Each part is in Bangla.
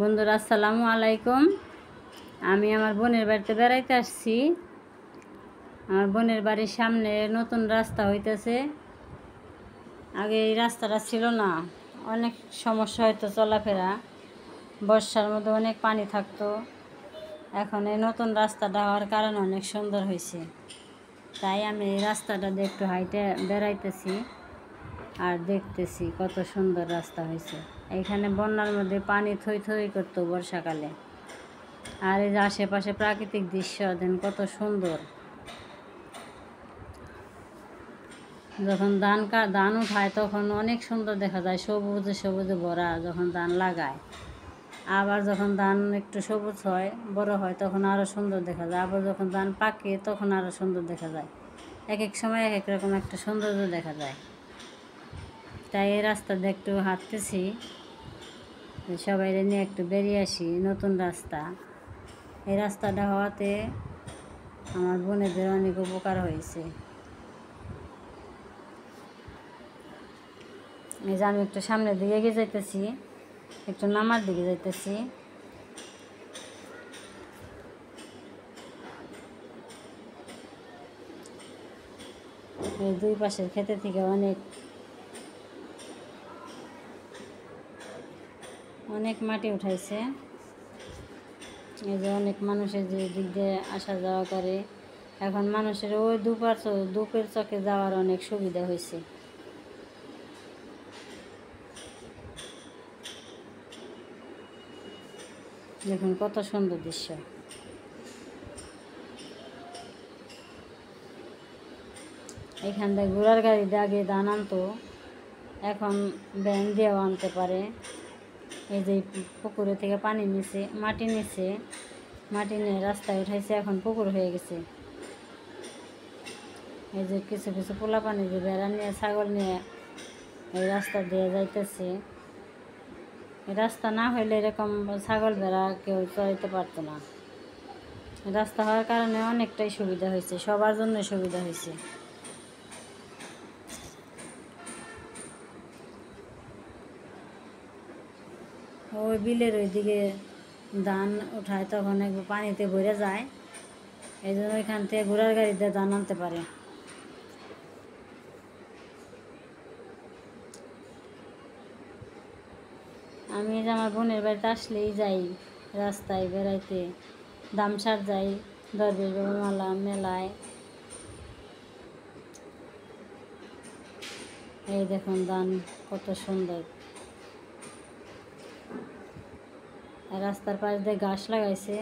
বন্ধুরা আসসালামু আলাইকুম। আমি আমার বোনের বাড়িতে বেড়াইতে আসছি। আমার বোনের বাড়ির সামনে নতুন রাস্তা হইতেছে। আগে এই রাস্তাটা ছিল না, অনেক সমস্যা হইতো চলাফেরা, বর্ষার মধ্যে অনেক পানি থাকতো। এখন এই নতুন রাস্তাটা হওয়ার কারণে অনেক সুন্দর হয়েছে, তাই আমি এই রাস্তাটা দিয়ে একটু হাইটে বেড়াইতেছি আর দেখতেছি কত সুন্দর রাস্তা হয়েছে। এখানে বন্যার মধ্যে পানি থই থই করতো বর্ষাকালে। আর এই যে আশেপাশে প্রাকৃতিক দৃশ্য দেন কত সুন্দর। যখন ধান উঠায় তখন অনেক সুন্দর দেখা যায়, সবুজে সবুজে ভরা যখন ধান লাগায়। আবার যখন ধান একটু সবুজ হয়, বড় হয়, তখন আরও সুন্দর দেখা যায়। আবার যখন ধান পাকে তখন আরও সুন্দর দেখা যায়। এক এক সময় এক এক রকম একটা সৌন্দর্য দেখা যায়। তাই এই রাস্তা দিয়ে একটু হাঁটতেছি, সবাই নিয়ে একটু বেরিয়ে আসি। নতুন রাস্তা, এই রাস্তাটা হওয়াতে আমার বোনেদের অনেক উপকার হয়েছে। এই যে আমি একটু সামনের দিকে এগিয়ে যাইতেছি, একটু নামার দিকে যাইতেছি। এই দুই পাশের ক্ষেতে থেকে অনেক মাটি উঠাইছে। এই যে অনেক মানুষের যে দিক দিয়ে আসা যাওয়া করে, এখন মানুষের ওই দুপের চকে যাওয়ার অনেক সুবিধা হয়েছে। দেখুন কত সুন্দর দৃশ্য। এখান থেকে ঘোড়ার গাড়িতে আগে ধান আনতো, এখন ভ্যান দিয়েও আনতে পারে। এই যে পুকুরে থেকে পানি নিচে মাটি নিয়ে রাস্তায় উঠাইছে, এখন পুকুর হয়ে গেছে। এই যে কিছু কিছু পোলা পানি যে বেড়া নিয়ে ছাগল নিয়ে এই রাস্তা দিয়ে যাইতেছে। এই রাস্তা না হইলে এরকম ছাগল ভেড়া কেউ চড়াইতে পারতো না। রাস্তা হওয়ার কারণে অনেকটাই সুবিধা হয়েছে, সবার জন্য সুবিধা হয়েছে। ওই বিলের ওইদিকে ধান উঠায়, তখন একবার পানিতে ভরে যায়, এই জন্য ওইখান থেকে ঘোড়ার গাড়িতে ধান আনতে পারে। আমি আমার বোনের বাড়িতে আসলেই যাই রাস্তায় বেড়াইতে, দামসার যাই, দরবেশ বাবা মেলায়। এই দেখুন ধান কত সুন্দর। রাস্তার পাশ দিয়ে ঘাস লাগাইছে।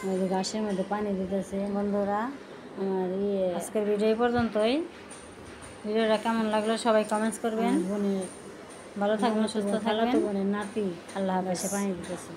ওই যে ঘাসের মধ্যে পানি দিতেছে। বন্ধুরা, আমার আজকের ভিডিও এই পর্যন্তই। ভিডিওটা কেমন লাগলো সবাই কমেন্টস করবেন। বোনের ভালো থাকবেন, সুস্থ থাকবেন। বোনের নাতি আল্লাহ হাফেজে পানি দিতেছে।